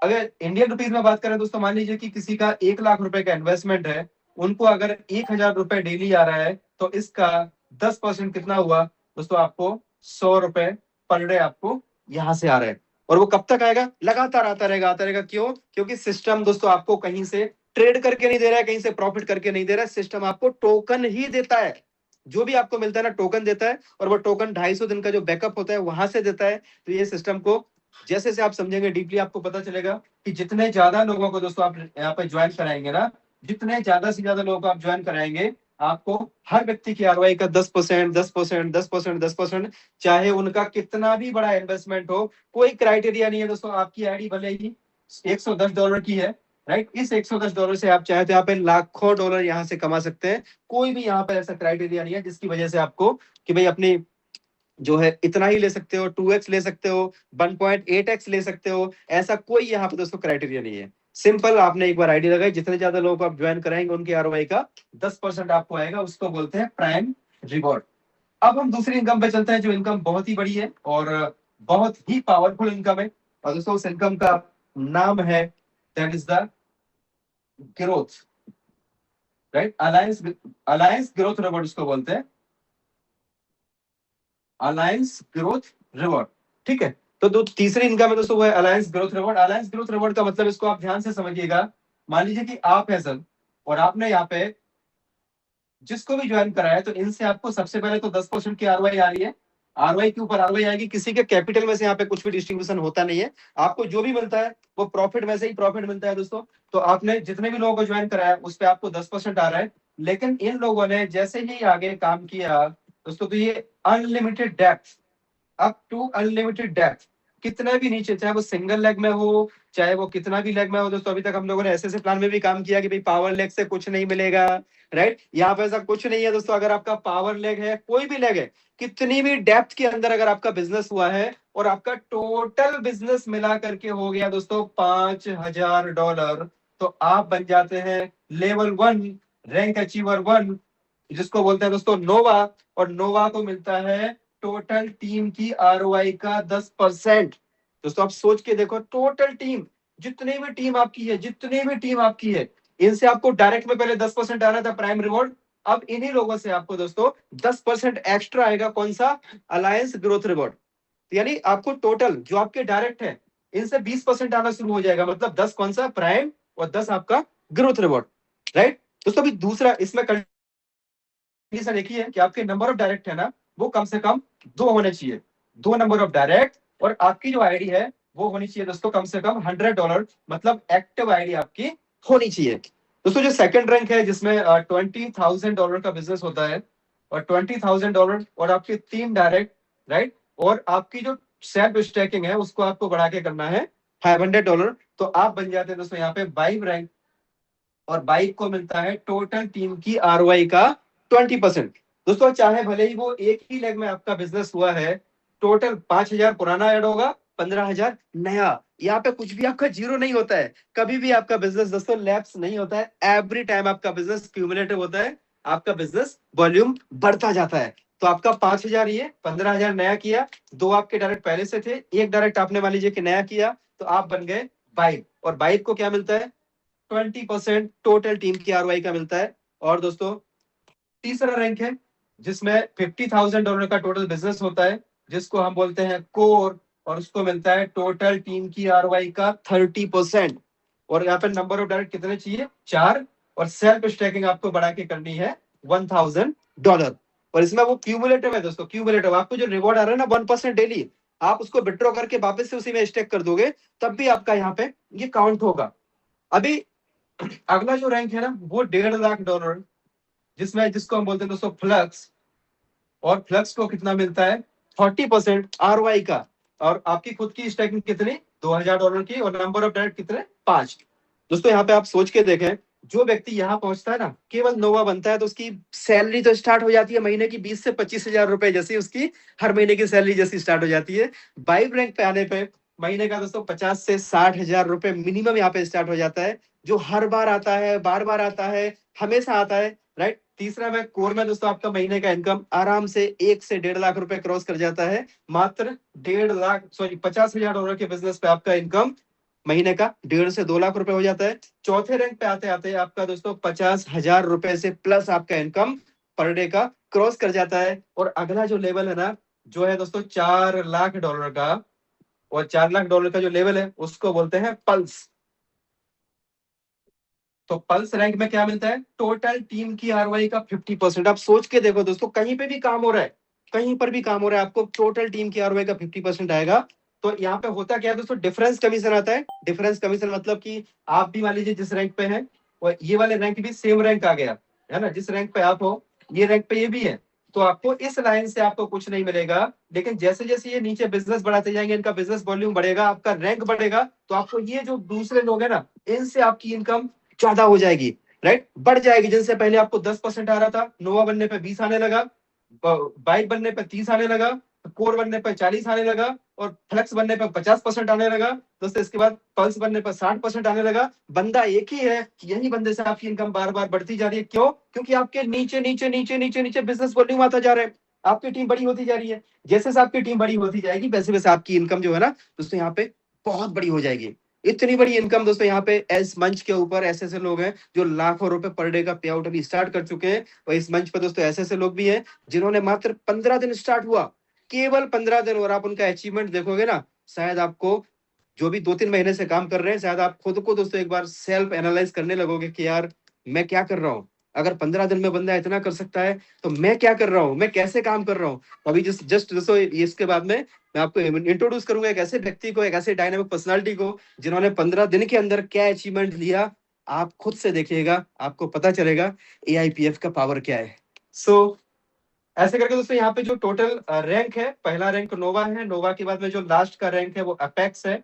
अगर इंडियन रुपीज में बात करें दोस्तों, मान लीजिए कि किसी का 1 लाख रुपए का इन्वेस्टमेंट है, उनको अगर 1,000 रुपए डेली आ रहा है, तो इसका 10% कितना हुआ दोस्तों, आपको $100 पर डे आपको यहां से आ रहा है। और वो कब तक आएगा, लगातार आता रहेगा। क्यों? क्योंकि सिस्टम दोस्तों आपको कहीं से ट्रेड करके नहीं दे रहा है, कहीं से प्रॉफिट करके नहीं दे रहा है, सिस्टम आपको टोकन ही देता है। जो भी आपको मिलता है ना, टोकन देता है, और वो टोकन 250 दिन का जो बैकअप होता है वहां से देता है। तो ये सिस्टम को जैसे जैसे आप समझेंगे डीपली, आपको पता चलेगा कि जितने ज्यादा लोगों को दोस्तों आप यहाँ पे ज्वाइन कराएंगे ना, जितने ज्यादा से ज्यादा लोगों को आप ज्वाइन कराएंगे, आपको हर व्यक्ति की आरओआई का 10%, 10%, 10%, 10%, चाहे उनका कितना भी बड़ा इन्वेस्टमेंट हो, कोई क्राइटेरिया नहीं है दोस्तों। आपकी आईडी भले ही $110 की है, राइट, इस $110 से आप चाहे तो यहाँ पे लाखों डॉलर यहाँ से कमा सकते हैं। कोई भी यहाँ पे ऐसा क्राइटेरिया नहीं है जिसकी वजह से आपको कि भाई अपनी जो है इतना ही ले सकते हो, 2x ले सकते हो, 1.8x ले सकते हो, ऐसा कोई यहाँ पे दोस्तों क्राइटेरिया नहीं है। सिंपल, आपने एक बार आईडी लगाई, जितने ज्यादा लोगों को आप ज्वाइन कराएंगे उनके आरओआई का 10% आपको आएगा, उसको बोलते हैं प्राइम रिवॉर्ड। अब हम दूसरी इनकम पे चलते हैं, जो इनकम बहुत ही बड़ी है और बहुत ही पावरफुल इनकम है, और दोस्तों उस इनकम का नाम है that is the growth. Right. Alliance alliance growth reward इसको बोलते हैं, अलायंस ग्रोथ रिवॉर्ड। ठीक है, तो दो तीसरी इनकम है दोस्तों वो है alliance growth reward. Alliance growth reward का मतलब इसको आप ध्यान से समझिएगा। मान लीजिए कि आप है सर, और आपने यहाँ पे जिसको भी ज्वाइन करा है, तो इनसे आपको सबसे पहले तो 10% की आरवाई आ रही है। आरवाई के ऊपर आरवाई आएगी, किसी के कैपिटल में से यहाँ पे कुछ भी डिस्ट्रीब्यूशन होता नहीं है। आपको जो भी मिलता है वो प्रॉफिट में से ही प्रॉफिट मिलता है दोस्तों। तो आपने जितने भी लोगों को ज्वाइन करा है उस पर आपको 10% आ रहा है। लेकिन इन लोगों ने जैसे ही आगे काम किया दोस्तों, तो ये unlimited depth, up to unlimited depth, कितना भी नीचे, चाहे वो सिंगल लेग में हो, चाहे वो कितना भी लेग में हो दोस्तों। अभी तक हम लोगों ने ऐसे प्लान में भी काम किया कि भाई पावर लेग से कुछ नहीं मिलेगा, राइट। यहाँ पे ऐसा कुछ नहीं है दोस्तों। अगर आपका पावर लेग है, कोई भी लेग है, कितनी भी डेप्थ के अंदर अगर आपका बिजनेस हुआ है और आपका टोटल बिजनेस मिला करके हो गया दोस्तों $5,000, तो आप बन जाते हैं लेवल 1, रैंक अचीवर 1, जिसको बोलते हैं दोस्तों नोवा। और नोवा को मिलता है टोटल टीम की आरओआई का 10%। दोस्तों आप सोच के देखो, टोटल टीम, जितनी भी टीम आपकी है, जितनी भी टीम आपकी है, इनसे आपको डायरेक्ट में पहले 10% आ रहा था प्राइम रिवॉर्ड। अब इन्हीं लोगों से आपको दोस्तों 10% एक्स्ट्रा आएगा। कौन सा? Alliance growth reward. यानी आपको टोटल जो आपके डायरेक्ट है इनसे 20% आना शुरू हो जाएगा। मतलब 10 कौन सा? प्राइम, और 10 आपका ग्रोथ रिवॉर्ड, राइट। दोस्तों अभी दूसरा इसमें कंडीशन एक ही है कि आपके नंबर ऑफ डायरेक्ट है ना, वो कम से कम 2 होने चाहिए। 2 नंबर ऑफ डायरेक्ट, और आपकी जो आईडी है वो होनी चाहिए दोस्तों कम से कम $100, मतलब एक्टिव आईडी आपकी होनी चाहिए। दोस्तों जो सेकंड रैंक है जिसमें $20,000 का बिजनेस होता है, और $20,000 और आपके 3 डायरेक्ट, राइट, और आपकी जो सेल्फ स्टैकिंग है उसको आपको बढ़ा के करना है $500, तो आप बन जाते हैं दोस्तों यहाँ पे 22 रैंक। और बाइक को मिलता है टोटल टीम की आरओआई का 20%। दोस्तों चाहे भले ही वो एक ही लेग में आपका बिजनेस हुआ है, टोटल 5,000 पुराना ऐड होगा, 15,000 नया। यहाँ पे कुछ भी आपका जीरो नहीं होता है, कभी भी आपका बिजनेस दोस्तों लैप्स नहीं होता है। एवरी टाइम आपका बिजनेस क्यूमुलेटिव होता है, आपका बिजनेस वॉल्यूम बढ़ता जाता है। तो आपका 5,000 ये 15,000 नया किया, 2 आपके डायरेक्ट पहले से थे, एक डायरेक्ट आपने मान लीजिए कि नया किया, तो आप बन गए 22। और 22 को क्या मिलता है? 20% टोटल टीम की आरओआई का मिलता है। और दोस्तों तीसरा रैंक है जिसमें $50,000 का टोटल बिजनेस होता है, जिसको हम बोलते हैं कोर, और उसको मिलता है टोटल टीम की आरओआई का 30%। और यहाँ पे नंबर ऑफ डायरेक्ट कितने चाहिए? 4, और सेल्फ स्टैकिंग आपको बढ़ा के करनी है $1,000। और इसमें वो क्यूमुलेटिव है दोस्तों, क्यूमुलेटिव। आपको जो रिवॉर्ड आ रहा है ना 1% डेली, आप उसको विड्रॉ करके वापस से उसी में स्टेक कर दोगे, तब भी आपका यहाँ पे ये काउंट होगा। अभी अगला जो रैंक है ना वो $1.5 लाख, जिसमें जिसको हम बोलते हैं दोस्तों फ्लक्स। और फ्लक्स को कितना मिलता है? 40% आरओआई का। और आपकी खुद की स्टैकिंग कितनी? $2,000 की। और नंबर ऑफ डायरेक्ट कितने? 5। दोस्तों यहाँ पे आप सोच के देखें, जो व्यक्ति यहाँ पहुंचता है ना, केवल नोवा बनता है, तो उसकी सैलरी तो स्टार्ट हो जाती है महीने की 20 से 25,000 रुपए जैसी, उसकी हर महीने की सैलरी जैसी स्टार्ट हो जाती है। 22 रैंक पे आने पे महीने का दोस्तों 50 से 60,000 रुपए मिनिमम यहाँ पे स्टार्ट हो जाता है, जो हर बार आता है, बार बार आता है, हमेशा आता है, राइट। तीसरा में कोर में दोस्तों आपका महीने का इनकम आराम से 1 से 1.5 लाख रुपए क्रॉस कर जाता है। मात्र 1.5 लाख, सॉरी, $50,000 के बिजनेस पे आपका इनकम महीने का 1.5 से 2 लाख रुपए हो जाता है। चौथे रैंक पे आते आते आपका दोस्तों 50,000 रुपए से प्लस आपका इनकम पर डे का क्रॉस कर जाता है। और अगला जो लेवल है ना, जो है दोस्तों $4 लाख का, और $4 लाख का जो लेवल है उसको बोलते हैं पल्स। तो पल्स रैंक में क्या मिलता है? टोटल टीम की आरओआई का 50%। आप सोच के देखो दोस्तों, कहीं पे भी काम हो रहा है, कहीं पर भी काम हो रहा है, आपको टोटल टीम की आरओआई का 50% आएगा। तो यहाँ पे होता क्या है दोस्तों? डिफरेंस कमीशन आता है। डिफरेंस कमीशन मतलब कि आप भी मान लीजिए जिस रैंक पे हैं, और ये वाले रैंक भी सेम रैंक आ गया है ना, जिस रैंक पे आप हो ये रैंक पे ये भी है, तो आपको इस लाइन से आपको कुछ नहीं मिलेगा। लेकिन जैसे जैसे ये नीचे बिजनेस बढ़ाते जाएंगे, इनका बिजनेस वॉल्यूम बढ़ेगा, आपका रैंक बढ़ेगा, तो आपको ये जो दूसरे लोग हैं ना, इनसे आपकी इनकम ज्यादा हो जाएगी, राइट, बढ़ जाएगी। जिनसे पहले आपको 10% आ रहा था, नोवा बनने पे 20 आने लगा, बाइक बनने पे 30 आने लगा, कोर बनने पे 40 आने लगा, और फ्लेक्स बनने पे 50% आने लगा। दोस्तों इसके बाद पल्स बनने पर 60% आने लगा। बंदा एक ही है, यही बंदे से आपकी इनकम बार बार बढ़ती जा रही है। क्यों? क्योंकि आपके नीचे नीचे नीचे नीचे नीचे बिजनेस वॉल्यूम आता जा रहा है, आपकी टीम बड़ी होती जा रही है। जैसे आपकी टीम बड़ी होती जाएगी, वैसे वैसे आपकी इनकम जो है ना दोस्तों यहाँ पे बहुत बड़ी हो जाएगी। इतनी बड़ी इनकम दोस्तों यहाँ पे इस मंच के ऊपर ऐसे ऐसे लोग हैं जो लाखों रुपए पर डे का पे आउट अभी स्टार्ट कर चुके हैं। और इस मंच पर दोस्तों ऐसे ऐसे लोग भी हैं जिन्होंने मात्र 15 दिन स्टार्ट हुआ, केवल 15 दिन, और आप उनका अचीवमेंट देखोगे ना, शायद आपको, जो भी 2-3 महीने से काम कर रहे हैं, शायद आप खुद को दोस्तों एक बार सेल्फ एनालाइज करने लगोगे कि यार मैं क्या कर रहा हूँ। अगर 15 दिन में बंदा इतना कर सकता है तो मैं क्या कर रहा हूँ, मैं कैसे काम कर रहा हूँ। अभी जस्ट दोस्तों इसके बाद में मैं आपको इंट्रोड्यूस करूंगा एक ऐसे व्यक्ति को, एक ऐसे डायनामिक पर्सनालिटी को जिन्होंने 15 दिन के अंदर क्या अचीवमेंट लिया। आप खुद से देखिएगा, आपको पता चलेगा एआईपीएफ का पावर क्या है। सो ऐसे करके दोस्तों यहाँ पे जो टोटल रैंक है, पहला रैंक नोवा है, नोवा के बाद में जो लास्ट का रैंक है वो अपेक्स है।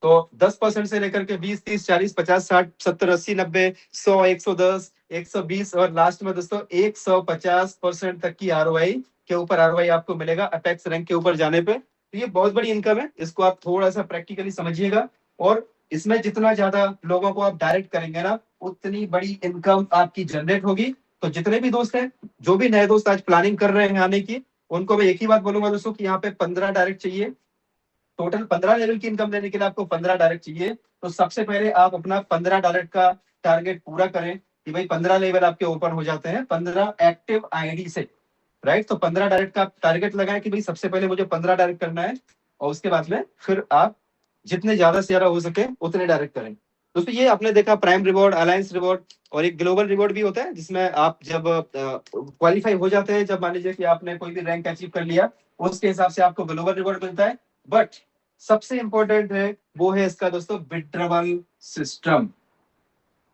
तो 10% से लेकर के 20, 30, 40, 50, 60, 70, 80, 90, 100, 110, 120 और लास्ट में दोस्तों 150% तक की आरओआई के ऊपर आरओआई आपको मिलेगा अपेक्स रैंक के ऊपर जाने पे। तो ये बहुत बड़ी इनकम है, इसको आप थोड़ा सा प्रैक्टिकली समझिएगा। और इसमें जितना ज्यादा लोगों को आप डायरेक्ट करेंगे ना, उतनी बड़ी इनकम आपकी जनरेट होगी। तो जितने भी दोस्त हैं, जो भी नए दोस्त आज प्लानिंग कर रहे हैं आने की, उनको मैं एक ही बात बोलूंगा दोस्तों कि यहाँ पे 15 डायरेक्ट चाहिए। टोटल 15 लेवल की इनकम लेने के लिए आपको 15 डायरेक्ट चाहिए। तो सबसे पहले आप अपना 15 डायरेक्ट का टारगेट पूरा करें कि भाई 15 लेवल आपके ओपन हो जाते हैं 15 एक्टिव आईडी से, राइट। तो 15 डायरेक्ट का टारगेट लगाएं कि भाई सबसे पहले मुझे 15 डायरेक्ट करना है, और उसके बाद में फिर आप जितने ज्यादा से ज्यादा हो सके उतने डायरेक्ट करें। दोस्तों ये आपने देखा प्राइम रिवॉर्ड, अलायंस रिवॉर्ड और एक ग्लोबल रिवॉर्ड भी होता है, जिसमें आप जब क्वालिफाई हो जाते हैं, जब मान लीजिए कि आपने कोई भी रैंक अचीव कर लिया, उसके हिसाब से आपको ग्लोबल रिवॉर्ड मिलता है। बट सबसे इंपॉर्टेंट है वो है इसका दोस्तों विड्रॉवल सिस्टम।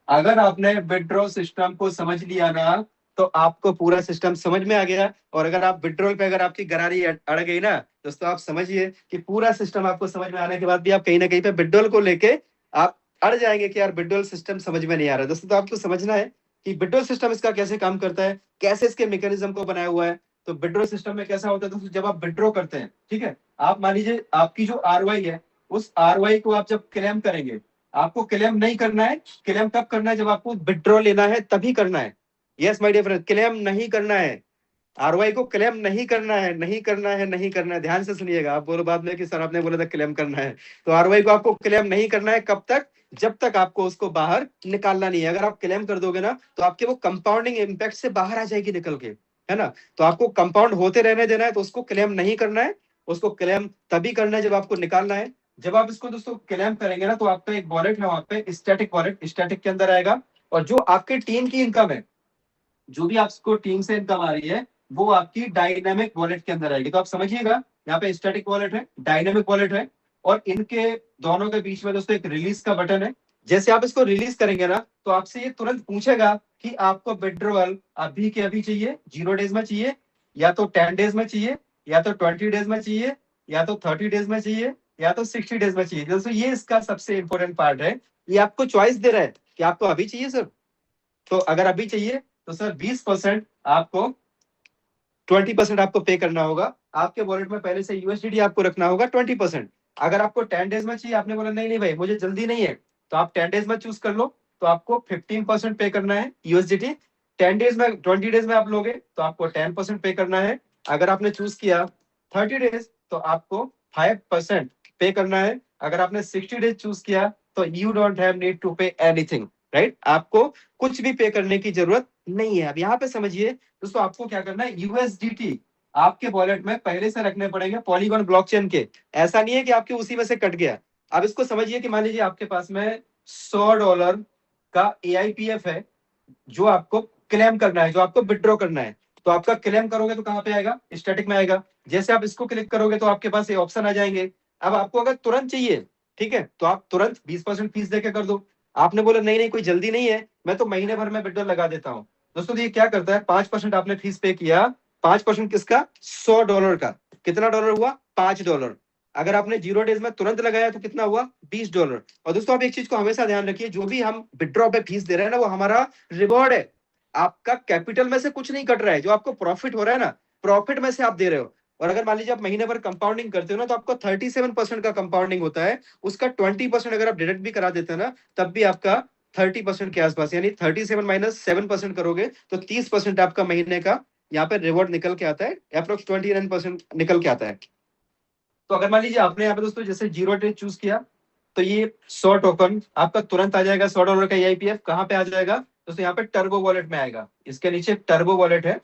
अगर आपने विड्रॉ सिस्टम को समझ लिया ना, तो आपको पूरा सिस्टम समझ में आ गया। और अगर आप विड्रॉल पे अगर आपकी गरारी अड़ गई ना दोस्तों, आप समझिए कि पूरा सिस्टम आपको समझ में आने के बाद भी आप कहीं ना कहीं पे विड्रॉल को लेके आप अड़ जाएंगे कि यार विड्रॉल सिस्टम समझ में नहीं आ रहा दोस्तों। तो आपको समझना है कि विड्रॉल सिस्टम इसका कैसे काम करता है, कैसे इसके मैकेनिज्म को बनाया हुआ है। तो विड्रॉल सिस्टम में कैसा होता है दोस्तों, जब आप विड्रॉ करते हैं, ठीक है, आप मान लीजिए आपकी जो आरवाई है, उस आरवाई को आप जब क्लेम करेंगे, आपको क्लेम नहीं करना है। क्लेम कब करना है, जब आपको विड्रॉ लेना है तभी करना है। Yes my dear friend, claim नहीं करना है। आरवाई को क्लेम नहीं करना है, नहीं करना है, नहीं करना है। ध्यान से सुनिएगा, आप बोलो बाद में कि सर आपने बोला था क्लेम करना है। तो आरवाई को आपको क्लेम नहीं करना है। कब तक, जब तक आपको उसको बाहर निकालना नहीं है। अगर आप क्लेम कर दोगे ना, तो आपके वो कंपाउंडिंग इम्पैक्ट से बाहर आ जाएगी निकल के, है ना। तो आपको कंपाउंड होते रहने देना है, तो उसको क्लेम नहीं करना है। उसको क्लेम तभी करना है जब आपको निकालना है। जब आप इसको दोस्तों क्लेम करेंगे ना, तो आपका एक वॉलेट है वहां पे, स्टैटिक वॉलेट, स्टैटिक के अंदर आएगा। और जो आपके टीम की इनकम है, जो भी आपको टीम से इनकम आ रही है, वो आपकी डायनेमिक वॉलेट के अंदर आएगी। तो आप समझिएगा, यहाँ पे स्टैटिक वॉलेट है, डायनेमिक वॉलेट है, और इनके दोनों के बीच में दोस्तों एक रिलीज का बटन है। जैसे आप इसको रिलीज करेंगे ना, तो आपसे ये तुरंत पूछेगा कि आपको विड्रॉवल अभी के अभी चाहिए, 0 डेज में चाहिए, या तो 10 डेज में चाहिए, या तो 20 डेज में चाहिए, या तो 30 डेज में चाहिए, या तो 60 डेज में चाहिए। दोस्तों ये इसका सबसे इंपॉर्टेंट पार्ट है। ये आपको चॉइस दे रहा है कि आपको अभी चाहिए सर। तो अगर अभी चाहिए तो सर 20% आपको, 20% आपको पे करना होगा। आपके वॉलेट में पहले से यूएसडीटी आपको रखना होगा 20%। अगर आपको 10 डेज में चाहिए, आपने बोला नहीं नहीं भाई मुझे जल्दी नहीं है, तो आप 10 डेज में चूज कर लो, तो आपको 15% पे करना है यूएसडीटी। 10 डेज में, 20 डेज में आप लोगे तो आपको 10% पे करना है। अगर आपने चूज किया 30 डेज, तो आपको 5% पे करना है। अगर आपने 60 डेज चूज किया, तो you don't have need to pay anything, right. आपको कुछ भी पे करने की जरूरत नहीं है। अब यहाँ पे समझिए दोस्तों, आपको क्या करना है, यूएसडीटी आपके वॉलेट में पहले से रखने पड़ेंगे पॉलीगॉन ब्लॉकचेन के। ऐसा नहीं है कि आपके उसी में से कट गया। अब इसको समझिए कि मान लीजिए आपके पास में $100 का एआईपीएफ है, जो आपको क्लेम करना है, जो आपको विड्रॉ करना है। तो आपका क्लेम करोगे तो कहां पे आएगा, स्टैटिक में आएगा। जैसे आप इसको क्लिक करोगे तो आपके पास ये ऑप्शन आ जाएंगे। अब आपको अगर तुरंत चाहिए, ठीक है, तो आप तुरंत 20% फीस देके कर दो। आपने बोला नहीं नहीं कोई जल्दी नहीं है, मैं तो महीने भर में विड्रॉ लगा देता हूँ। दोस्तों ये क्या करता है, 5% आपने फीस पे किया, 5% किसका, $100 का। कितना डॉलर हुआ, $5। अगर आपने 0 डेज में तुरंत लगाया तो कितना हुआ, $20। और दोस्तों आप एक चीज को हमेशा ध्यान रखिए, जो भी हम विड्रॉ पे फीस दे रहे हैं ना, वो हमारा रिवॉर्ड है। आपका कैपिटल में से कुछ नहीं कट रहा है। जो आपको प्रॉफिट हो रहा है ना, प्रॉफिट में से आप दे रहे हो। और अगर मान लीजिए आप महीने भर कंपाउंडिंग करते हो ना, तो आपको 37% का कंपाउंडिंग होता है। उसका 20% अगर आप डिडक्ट भी करा देते हैं ना, तब भी आपका 30% के आसपास, यानी 37 माइनस 7% करोगे तो 30% आपका महीने का यहाँ पे रिवॉर्ड निकल के आता है। अप्रोक्स 29% निकल के आता है। तो अगर मान लीजिए आपने यहाँ पे दोस्तों जैसे 0 डे चूज किया, तो ये 100 टोकन आपका तुरंत आ जाएगा। $100 का EIPF कहाँ पे आ जाएगा दोस्तों? यहाँ पे टर्बो वॉलेट में आएगा। इसके नीचे टर्बो वॉलेट है,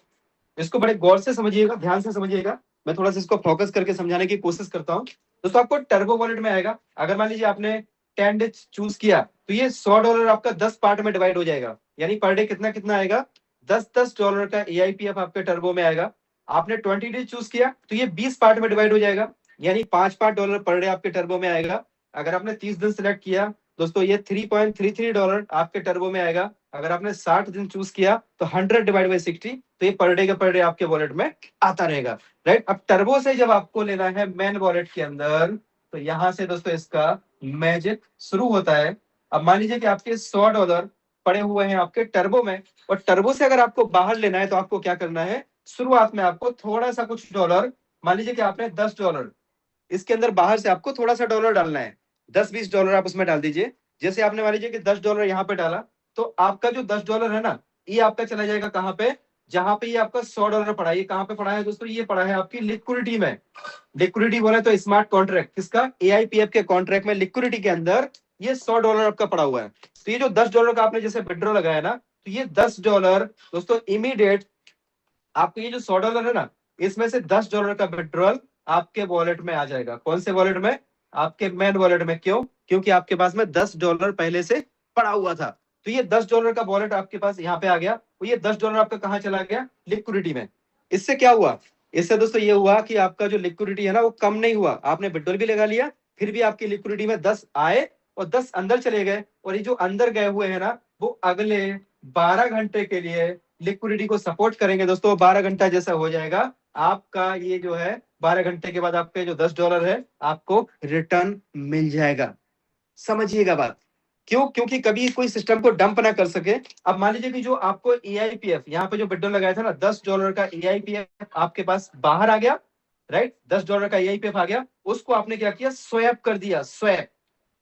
इसको बड़े गौर से समझिएगा, ध्यान से समझिएगा। मैं थोड़ा सा इसको फोकस करके समझाने की कोशिश करता हूँ। दोस्तों आपको टर्बो वॉलेट में आएगा, अगर मान लीजिए आपने 10 डे चूज किया तो ये $100 आपका 10 पार्ट में डिवाइड हो जाएगा, यानी पर डे कितना कितना आएगा, $10 का EIPF आपके टर्बो में आएगा। आपने 20 डे चूज किया तो ये 20 पार्ट में डिवाइड हो जाएगा, यानी $5 पर डे आपके टर्बो में आएगा। अगर आपने 30 दिन सिलेक्ट किया दोस्तों, ये $3.33 आपके टर्बो में आएगा। अगर आपने 60 दिन चूज किया तो 100/60, तो ये पर डे का पर डे आपके वॉलेट में आता रहेगा। राइट, अब टर्बो से जब आपको लेना है मेन वॉलेट के अंदर, तो यहां से दोस्तों इसका मैजिक शुरू होता है। अब मान लीजिए कि आपके $100 पड़े हुए हैं आपके टर्बो में, और टर्बो से अगर आपको बाहर लेना है तो आपको क्या करना है, शुरुआत में आपको थोड़ा सा कुछ डॉलर, मान लीजिए कि आपने $10, इसके अंदर बाहर से आपको थोड़ा सा डॉलर डालना है, $10-20 आप उसमें डाल दीजिए। जैसे आपने मान लीजिए कि $10 यहाँ पे डाला, तो आपका जो $10 है ना, ये आपका चला जाएगा कहाँ पे, जहां पे ये आपका $100 पड़ा है। ये कहाँ पे पड़ा है दोस्तों? ये पड़ा है आपकी लिक्विडिटी में। लिक्विडिटी बोले तो स्मार्ट कॉन्ट्रैक्ट, किसका? EIPF के कॉन्ट्रैक्ट में लिक्विडिटी के अंदर ये $100 आपका पड़ा हुआ है। तो ये जो $10 का आपने जैसे विड्रॉ लगाया ना, तो ये $10 दोस्तों इमीडिएट आपको ये जो $100 है ना, इसमें से $10 का विड्रॉल आपके वॉलेट में आ जाएगा। कौन से वॉलेट में? आपके मेन वॉलेट में। क्यों? क्योंकि आपके पास में $10 पहले से पड़ा हुआ था। तो ये $10 का वॉलेट आपके पास यहाँ पे आ गया। तो ये $10 आपका कहाँ चला गया? लिक्विडिटी में। इससे क्या हुआ? इससे दोस्तों ये हुआ कि आपका जो लिक्विडिटी है ना, वो कम नहीं हुआ। आपने विड्रॉल भी लगा लिया, फिर भी आपकी लिक्विडिटी में 10 आए और 10 अंदर चले गए, और ये जो अंदर गए हुए हैं ना, वो अगले 12 घंटे के लिए लिक्विडिटी को सपोर्ट करेंगे। दोस्तों 12 घंटा जैसा हो जाएगा आपका, ये जो है 12 घंटे के बाद आपके जो $10 है आपको रिटर्न मिल जाएगा। समझिएगा बात। क्यों? क्योंकि कभी कोई सिस्टम को डंप ना कर सके। अब मान लीजिए कि जो आपको EIPF यहाँ पे जो विड्रॉल लगाया था ना, $10 का EIPF आपके पास बाहर आ गया। राइट, $10 का EIPF आ गया, उसको आपने क्या किया? स्वैप कर दिया, स्वैप,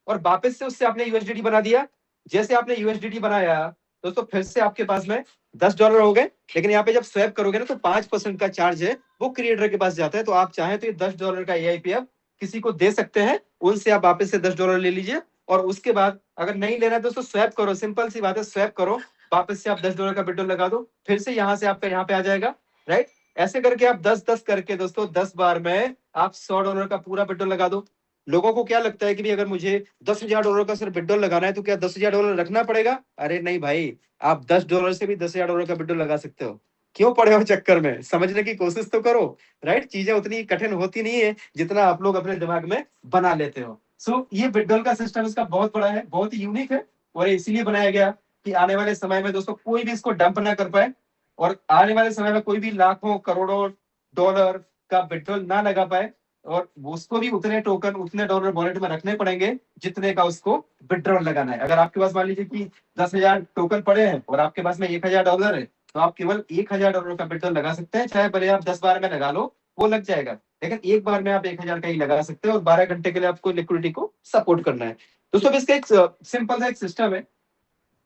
और वापस से उससे आपने USDT बना दिया। जैसे आपने USDT बनाया दोस्तों, फिर से आपके पास में $10 हो गए। लेकिन यहाँ पे जब स्वैप करोगे ना, तो 5% का चार्ज है वो क्रिएटर के पास जाता है। तो आप चाहें तो ये $10 का EIPF किसी को दे सकते हैं, उनसे आप वापस से $10 ले लीजिए, और उसके बाद अगर नहीं लेना है दोस्तों, स्वैप करो। सिंपल सी बात है, स्वैप करो, वापस से आप $10 का विड्रॉल लगा दो, फिर से यहाँ से आपका यहाँ पे आ जाएगा। राइट, ऐसे करके आप 10-10 करके दोस्तों 10 बार में आप $100 का पूरा विड्रॉल लगा दो। लोगों को क्या लगता है कि भाई अगर मुझे $10,000 का सिर्फ विड्रॉल लगाना है तो क्या $10,000 रखना पड़ेगा? अरे नहीं भाई, आप $10 से भी $10,000 का विड्रॉल लगा सकते हो। क्यों पड़े हो चक्कर में? समझने की कोशिश तो करो। राइट, चीजें उतनी कठिन होती नहीं है जितना आप लोग अपने दिमाग में बना लेते हो। सो ये विड्रॉल का सिस्टम इसका बहुत बड़ा है, बहुत ही यूनिक है, और इसीलिए बनाया गया कि आने वाले समय में दोस्तों कोई भी इसको डंप ना कर पाए, और आने वाले समय में कोई भी लाखों करोड़ों डॉलर का विड्रॉल ना लगा पाए, और उसको भी उतने टोकन, उतने डॉलर वॉलेट में रखने पड़ेंगे जितने का उसको विड्रॉल लगाना है। अगर आपके पास मान लीजिए कि 10,000 टोकन पड़े हैं और आपके पास में $1,000 है, तो आप केवल $1,000 का विड्रॉल लगा सकते हैं। चाहे भले आप 10 बार में लगा लो, वो लग जाएगा, लेकिन एक बार में आप 1,000 का ही लगा सकते हैं, और 12 घंटे के लिए आपको लिक्विडिटी को सपोर्ट करना है। दोस्तों इसका एक सिंपल सा एक सिस्टम है,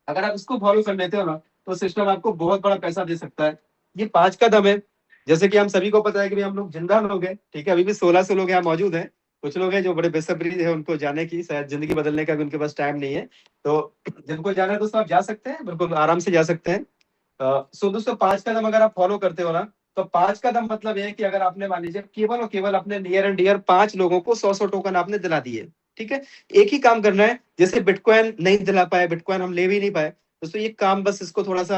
अगर आप इसको फॉलो कर लेते हो ना, तो सिस्टम आपको बहुत बड़ा पैसा दे सकता है। ये 5 कदम है। जैसे कि हम सभी को पता है कि भाई हम लोग जिंदा लोग हैं, ठीक है, अभी भी 1600 लोग यहाँ मौजूद हैं। कुछ लोग हैं जो बड़े बेसब्री है उनको जाने की, शायद जिंदगी बदलने का भी उनके पास टाइम नहीं है। तो जिनको जाना है दोस्तों आप जा सकते हैं, बिल्कुल आराम से जा सकते हैं। सो दोस्तों 5 कदम अगर आप फॉलो करते हो ना, तो 5 कदम मतलब ये है कि अगर आपने मान लीजिए केवल और केवल अपने नियर एंड डियर 5 लोगों को 100 टोकन आपने दिला दिए, ठीक है, एक ही काम करना है। जैसे बिटकॉइन नहीं दिला पाए, बिटकॉइन हम ले भी नहीं पाए दोस्तों, ये काम बस इसको थोड़ा सा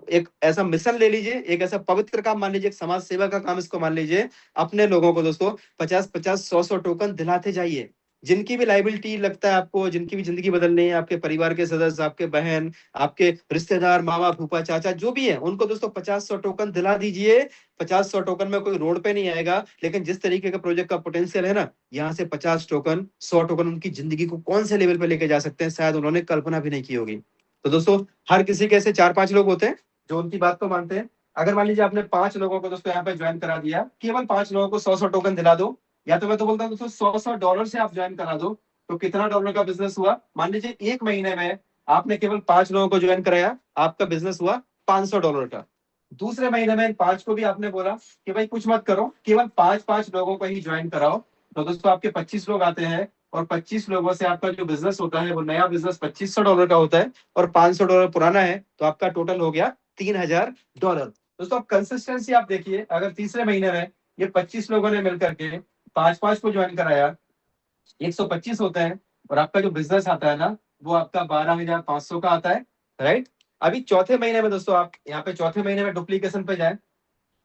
एक ऐसा मिशन ले लीजिए, एक ऐसा पवित्र काम मान लीजिए, एक समाज सेवा का काम इसको मान लीजिए। अपने लोगों को दोस्तों 50-50, 100-100 टोकन दिलाते जाइए। जिनकी भी लाइबिलिटी लगता है आपको, जिनकी भी जिंदगी बदलनी है, आपके परिवार के सदस्य, आपके बहन, आपके रिश्तेदार, मामा, फूफा, चाचा, जो भी है, उनको दोस्तों 50-100 टोकन दिला दीजिए। 50-100 टोकन में कोई रोड पे नहीं आएगा, लेकिन जिस तरीके का प्रोजेक्ट का पोटेंशियल है ना, यहाँ से 50 टोकन, 100 टोकन उनकी जिंदगी को कौन से लेवल पे लेके जा सकते हैं, शायद उन्होंने कल्पना भी नहीं की होगी। तो दोस्तों हर किसी के ऐसे 4-5 लोग होते हैं जो उनकी बात को मानते हैं। अगर मान लीजिए आपने 5 लोगों को दोस्तों यहाँ पे ज्वाइन करा दिया, केवल 5 लोगों को 100-100 टोकन दिला दो, या तो मैं तो बोलता हूँ दोस्तों $100-100 से आप ज्वाइन करा दो, तो कितना डॉलर का बिजनेस हुआ? मान लीजिए 1 महीने में आपने केवल 5 लोगों को ज्वाइन कराया, आपका बिजनेस हुआ $500 का। दूसरे महीने में 5 को भी आपने बोला कि भाई कुछ मत करो, केवल 5-5 लोगों को ही ज्वाइन कराओ, तो दोस्तों आपके 25 लोग आते हैं, और 25 लोगों से आपका जो बिजनेस होता है वो नया बिजनेस $2500 का होता है और $500 पुराना है, तो आपका टोटल हो गया $3000। दोस्तों आप कंसिस्टेंसी आप देखिए, अगर तीसरे महीने में ये 25 लोगों ने मिलकर के 5-5 को ज्वाइन कराया, 125 होते हैं, और आपका जो बिजनेस आता है ना वो आपका 12500 का आता है, राइट। अभी चौथे महीने में दोस्तों आप यहाँ पे चौथे महीने में डुप्लीकेशन पे जाए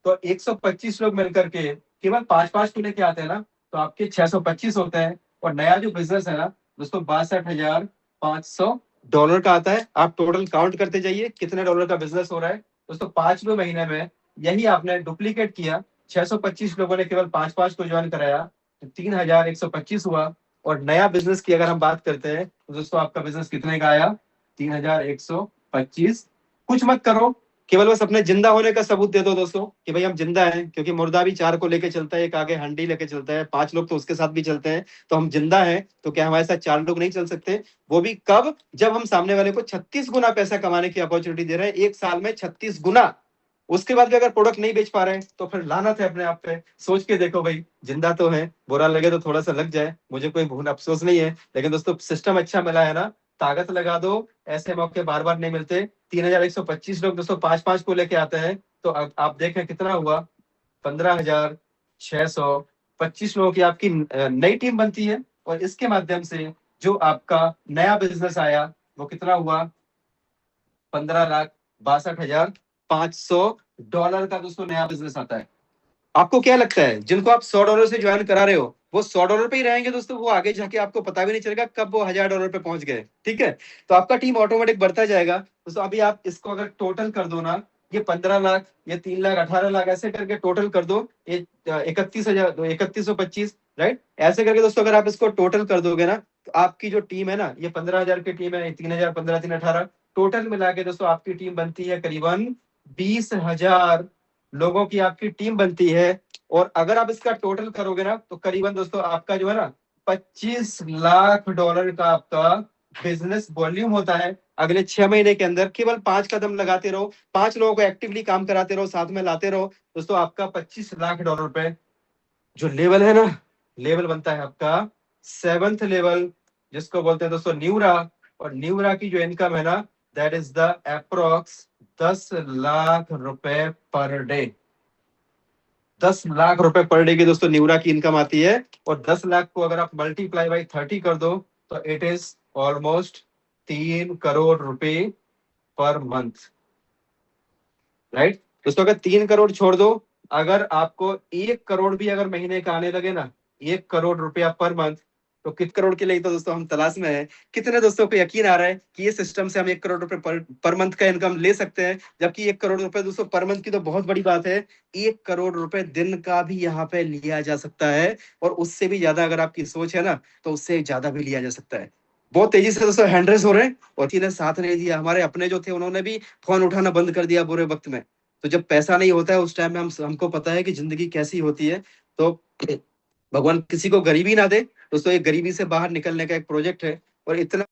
तो 125 लोग मिलकर के केवल 5-5 को लेके आते हैं ना, तो आपके 625 होते हैं, और नया जो बिजनेस है ना दोस्तों $62,500 का आता है। आप टोटल काउंट करते जाइए कितने डॉलर का बिजनेस हो रहा है दोस्तों। 5वें महीने में यही आपने डुप्लीकेट किया, 625 लोगों ने केवल 5-5 को ज्वाइन कराया, तो 3125 हुआ। और नया बिजनेस की अगर हम बात करते हैं तो दोस्तों आपका बिजनेस कितने का आया, 3125। कुछ मत करो, केवल बस अपने जिंदा होने का सबूत दे दो दोस्तों कि भाई हम जिंदा हैं, क्योंकि मुर्दा भी 4 को लेके चलता है, एक आगे हंडी लेके चलता है, 5 लोग तो उसके साथ भी चलते हैं, तो हम जिंदा हैं तो क्या हमारे साथ 4 लोग नहीं चल सकते? वो भी कब? जब हम सामने वाले को 36 गुना पैसा कमाने की अपॉर्चुनिटी दे रहे हैं, एक साल में 36 गुना। उसके बाद भी अगर प्रोडक्ट नहीं बेच पा रहे हैं तो फिर लानत है अपने आप पे। सोच के देखो भाई, जिंदा तो है, बुरा लगे तो थोड़ा सा लग जाए, मुझे कोई भूल अफसोस नहीं है, लेकिन दोस्तों सिस्टम अच्छा मिला है ना, ताकत लगा दो, ऐसे मौके बार बार नहीं मिलते। 3125 लोग दोस्तों 5-5 को लेके आते हैं, तो आप देखें कितना हुआ, 15,625 लोगों की आपकी नई टीम बनती है, और इसके माध्यम से जो आपका नया बिजनेस आया वो कितना हुआ, $15,62,500 का दोस्तों नया बिजनेस आता है। आपको क्या लगता है, जिनको आप $100 से ज्वाइन करा रहे हो वो $100 पे ही रहेंगे दोस्तों? वो आगे जाके आपको पता भी नहीं चलेगा कब वो $1000 पे पहुंच गए, ठीक है। तो आपका टीम ऑटोमेटिक बढ़ता जाएगा दोस्तों। अभी आप इसको अगर टोटल कर दो ना, ये 15 लाख, ये 3 लाख, 18 लाख, ऐसे करके टोटल कर दो, ये 31,000, 3125, राइट। ऐसे करके दोस्तों अगर आप इसको टोटल कर दोगे ना, तो आपकी जो टीम है ना, ये 15,000 की टीम है, 3,000, 15, 3, 18, टोटल मिला के दोस्तों आपकी टीम बनती है करीबन 20,000 लोगों की आपकी टीम बनती है। और अगर आप इसका टोटल करोगे ना तो करीबन दोस्तों आपका जो है ना $25 लाख का आपका बिजनेस वॉल्यूम होता है। अगले 6 महीने के अंदर केवल 5 कदम लगाते रहो, 5 लोगों को एक्टिवली काम कराते रहो, साथ में लाते रहो दोस्तों, आपका $25 लाख पे जो लेवल है ना, लेवल बनता है आपका 7th लेवल, जिसको बोलते हैं दोस्तों न्यूरा। और न्यूरा की जो इनकम है ना, that is the approx $10 lakh per day. 10 lakh रुपए पर डे की दोस्तों न्यूरा की इनकम आती है। और 10 लाख को अगर आप मल्टीप्लाई बाई 30 कर दो तो इट इज ऑलमोस्ट 3 करोड़ रुपए पर मंथ, राइट। दोस्तों अगर 3 करोड़ छोड़ दो, अगर आपको 1 करोड़ भी अगर महीने का आने लगे ना, 1 करोड़ रुपया पर मंथ, तो कितने करोड़ के लिए तो दोस्तों हम तलाश में है। कितने दोस्तों को यकीन आ रहा है कि ये सिस्टम से हम 1 करोड़ रुपए पर मंथ का इनकम ले सकते हैं? जबकि 1 करोड़ रुपए दोस्तों पर मंथ की तो बहुत बड़ी बात है, 1 करोड़ रुपए दिन का भी यहाँ पे लिया जा सकता है, और उससे भी ज्यादा अगर आपकी सोच है ना तो उससे ज्यादा भी लिया जा सकता है। बहुत तेजी से दोस्तों हैंड रेस हो रहे हैं, और किसी ने साथ नहीं दिया, हमारे अपने जो थे उन्होंने भी फोन उठाना बंद कर दिया बुरे वक्त में। तो जब पैसा नहीं होता है उस टाइम में हमको पता है कि जिंदगी कैसी होती है। तो भगवान किसी को गरीबी ना दे दोस्तों, ये गरीबी से बाहर निकलने का एक प्रोजेक्ट है, और इतना